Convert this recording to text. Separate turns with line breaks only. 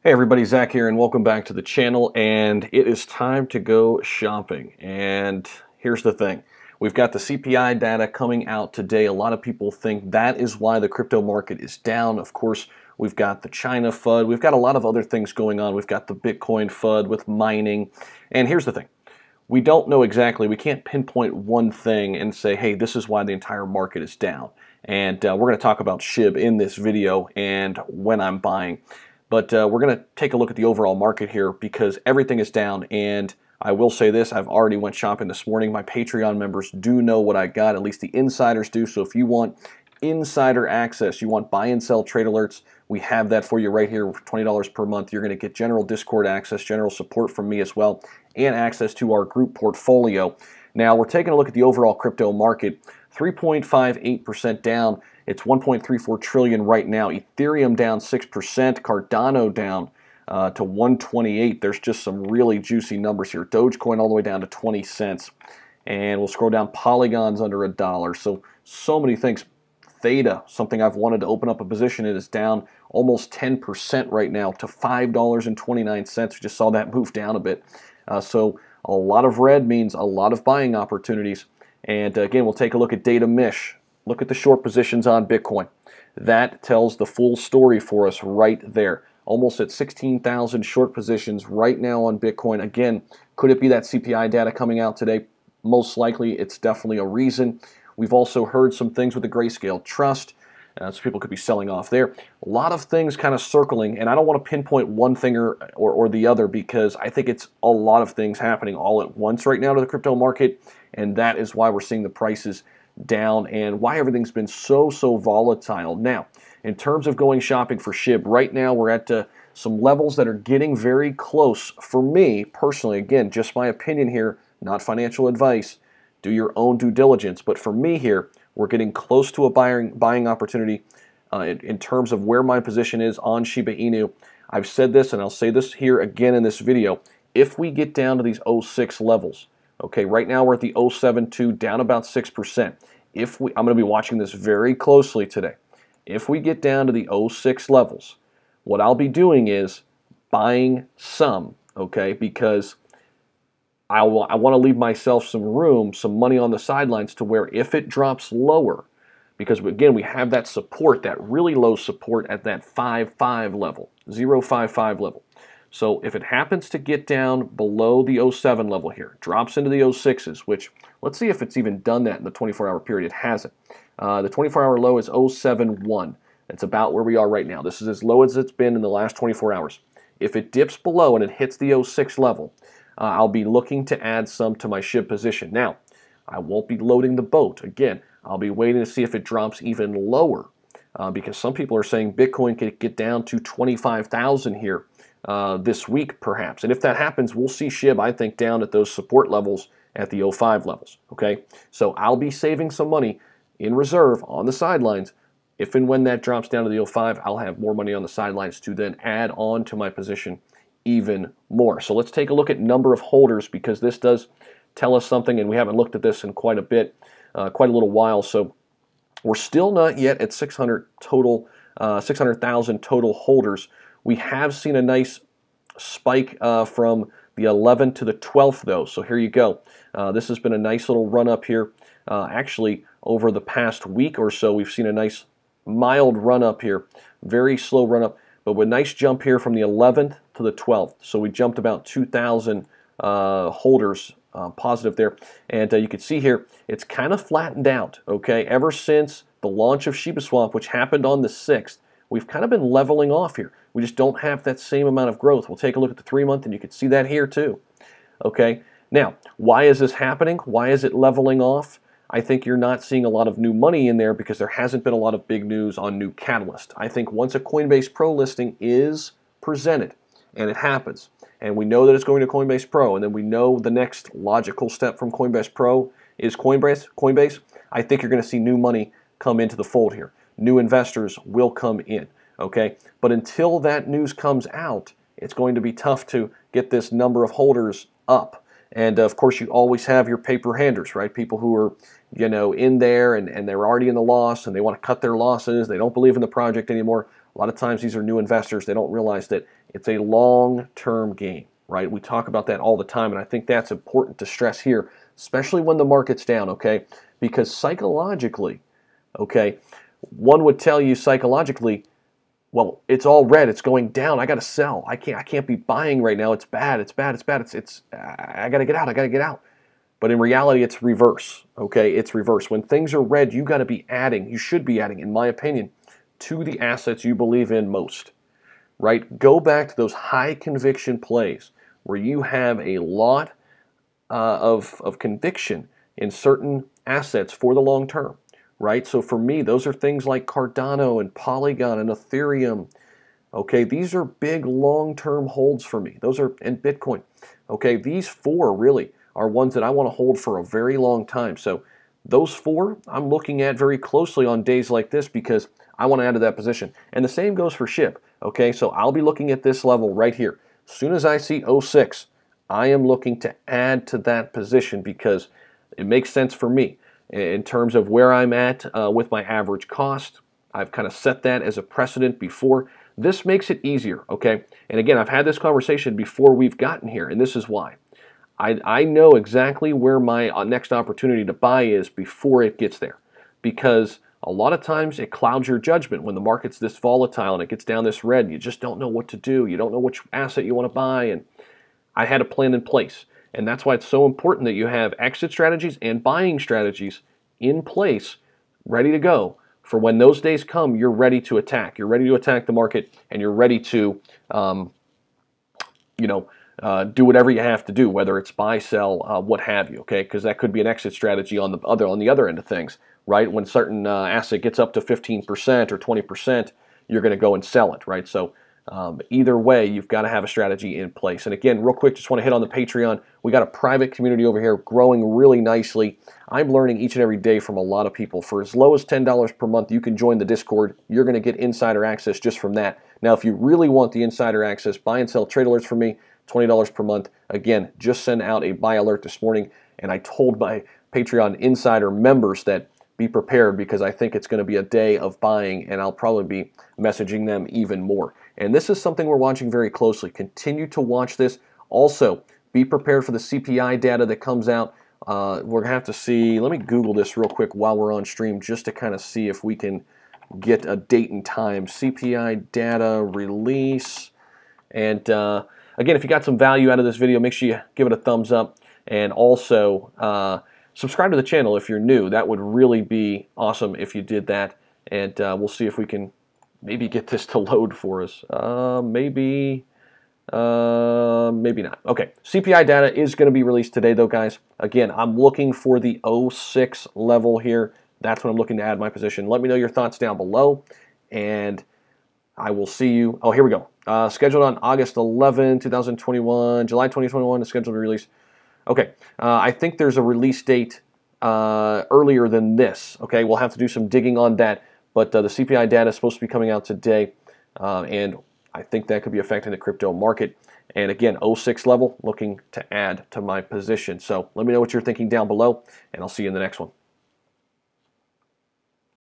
Hey everybody, Zach here, and welcome back to the channel. And it is time to go shopping. And here's the thing. We've got the CPI data coming out today. A lot of people think that is why the crypto market is down. Of course, we've got the China FUD. We've got a lot of other things going on. We've got the Bitcoin FUD with mining. And here's the thing. We don't know exactly. We can't pinpoint one thing and say, hey, this is why the entire market is down. And we're going to talk about SHIB in this video and when I'm buying. But we're going to take a look at the overall market here because everything is down. And I will say this, I've already went shopping this morning. My Patreon members do know what I got, at least the insiders do. So if you want insider access, you want buy and sell trade alerts, we have that for you right here for $20 per month. You're going to get general Discord access, general support from me as well, and access to our group portfolio. Now we're taking a look at the overall crypto market, 3.58% down. It's 1.34 trillion right now. Ethereum down 6%. Cardano down to 128. There's just some really juicy numbers here. Dogecoin all the way down to 20 cents. And we'll scroll down. Polygon's under $1. So many things. Theta, something I've wanted to open up a position in, is down almost 10% right now to $5.29. We just saw that move down a bit. So a lot of red means a lot of buying opportunities. And again, we'll take a look at Data Mish. Look at the short positions on Bitcoin. That tells the full story for us right there. Almost at 16,000 short positions right now on Bitcoin. Again, could it be that CPI data coming out today? Most likely, it's definitely a reason. We've also heard some things with the Grayscale Trust. So people could be selling off there. A lot of things kind of circling, and I don't want to pinpoint one thing or the other because I think it's a lot of things happening all at once right now to the crypto market, and that is why we're seeing the prices down and why everything's been so volatile. Now, in terms of going shopping for SHIB, right now we're at some levels that are getting very close. For me, personally, again, just my opinion here, not financial advice, do your own due diligence, but for me here, we're getting close to a buying opportunity in terms of where my position is on Shiba Inu. I've said this, and I'll say this here again in this video. If we get down to these 06 levels, okay, right now we're at the 0.72, down about 6%. I'm going to be watching this very closely today. If we get down to the 06 levels, what I'll be doing is buying some, okay, because I want to leave myself some room, some money on the sidelines to where if it drops lower, because again, we have that support, that really low support at that 5.5 level, 0.55 level. So if it happens to get down below the 07 level here, drops into the 06s, which let's see if it's even done that in the 24-hour period. It hasn't. The 24-hour low is 0.71. It's about where we are right now. This is as low as it's been in the last 24 hours. If it dips below and it hits the 06 level, I'll be looking to add some to my SHIB position. Now, I won't be loading the boat. Again, I'll be waiting to see if it drops even lower because some people are saying Bitcoin could get down to 25,000 here this week, perhaps. And if that happens, we'll see SHIB, I think, down at those support levels at the 05 levels. Okay, so I'll be saving some money in reserve on the sidelines. If and when that drops down to the 05, I'll have more money on the sidelines to then add on to my position even more. So let's take a look at number of holders because this does tell us something, and we haven't looked at this in quite a bit, quite a little while. So we're still not yet at 600 total, 600,000 total holders. We have seen a nice spike from the 11th to the 12th, though. So here you go. This has been a nice little run up here. Actually, over the past week or so, we've seen a nice mild run up here, very slow run up, but with a nice jump here from the 11th to the 12th. So we jumped about 2,000 holders positive there. And you can see here, it's kind of flattened out, okay? Ever since the launch of Shiba Swap, which happened on the 6th, we've kind of been leveling off here. We just don't have that same amount of growth. We'll take a look at the 3-month, and you can see that here too, okay? Now, why is this happening? Why is it leveling off? I think you're not seeing a lot of new money in there because there hasn't been a lot of big news on new catalyst. I think once a Coinbase Pro listing is presented, and it happens, and we know that it's going to Coinbase Pro, and then we know the next logical step from Coinbase Pro is Coinbase, I think you're going to see new money come into the fold here. New investors will come in, okay? But until that news comes out, it's going to be tough to get this number of holders up. And of course, you always have your paper handers, right? People who are, in there and they're already in the loss and they want to cut their losses. They don't believe in the project anymore. A lot of times these are new investors. They don't realize that it's a long-term game, right? We talk about that all the time, and I think that's important to stress here, especially when the market's down, okay? Because psychologically, okay, one would tell you psychologically, well, it's all red. It's going down. I got to sell. I can't be buying right now. It's bad. It's bad. It's bad. I got to get out. I got to get out. But in reality, it's reverse. Okay, it's reverse. When things are red, you got to be adding. You should be adding, in my opinion, to the assets you believe in most. Right? Go back to those high conviction plays where you have a lot of conviction in certain assets for the long term. Right? So for me, those are things like Cardano and Polygon and Ethereum. Okay, these are big long-term holds for me. Those are in Bitcoin. Okay, these four really are ones that I want to hold for a very long time. So those four I'm looking at very closely on days like this because I want to add to that position. And the same goes for SHIB. Okay, so I'll be looking at this level right here. As soon as I see 06, I am looking to add to that position because it makes sense for me. In terms of where I'm at with my average cost, I've kind of set that as a precedent before. This makes it easier, okay? And again, I've had this conversation before we've gotten here, and this is why. I know exactly where my next opportunity to buy is before it gets there, because a lot of times it clouds your judgment when the market's this volatile and it gets down this red. You just don't know what to do. You don't know which asset you want to buy, and I had a plan in place. And that's why it's so important that you have exit strategies and buying strategies in place, ready to go. For when those days come, you're ready to attack. You're ready to attack the market, and you're ready to, do whatever you have to do, whether it's buy, sell, what have you. Okay, because that could be an exit strategy on the other end of things, right? When a certain asset gets up to 15% or 20%, you're going to go and sell it, right? So either way, you've got to have a strategy in place. And again, real quick, just want to hit on the Patreon. We got a private community over here growing really nicely. I'm learning each and every day from a lot of people. For as low as $10 per month, you can join the Discord. You're going to get insider access just from that. Now, if you really want the insider access, buy and sell trade alerts from me, $20 per month. Again, just sent out a buy alert this morning, and I told my Patreon insider members that be prepared because I think it's going to be a day of buying, and I'll probably be messaging them even more. And this is something we're watching very closely. Continue to watch this. Also, be prepared for the CPI data that comes out. We're going to have to see, let me Google this real quick while we're on stream just to kind of see if we can get a date and time. CPI data release. And again, if you got some value out of this video, make sure you give it a thumbs up. And also, subscribe to the channel if you're new. That would really be awesome if you did that. And we'll see if we can maybe get this to load for us. Maybe not. Okay, CPI data is going to be released today, though, guys. Again, I'm looking for the 06 level here. That's when I'm looking to add my position. Let me know your thoughts down below, and I will see you. Oh, here we go. Scheduled on August 11, 2021, July 2021 is scheduled to release. Okay, I think there's a release date earlier than this. Okay, we'll have to do some digging on that. But the CPI data is supposed to be coming out today, and I think that could be affecting the crypto market. And again, 06 level, looking to add to my position. So let me know what you're thinking down below, and I'll see you in the next one.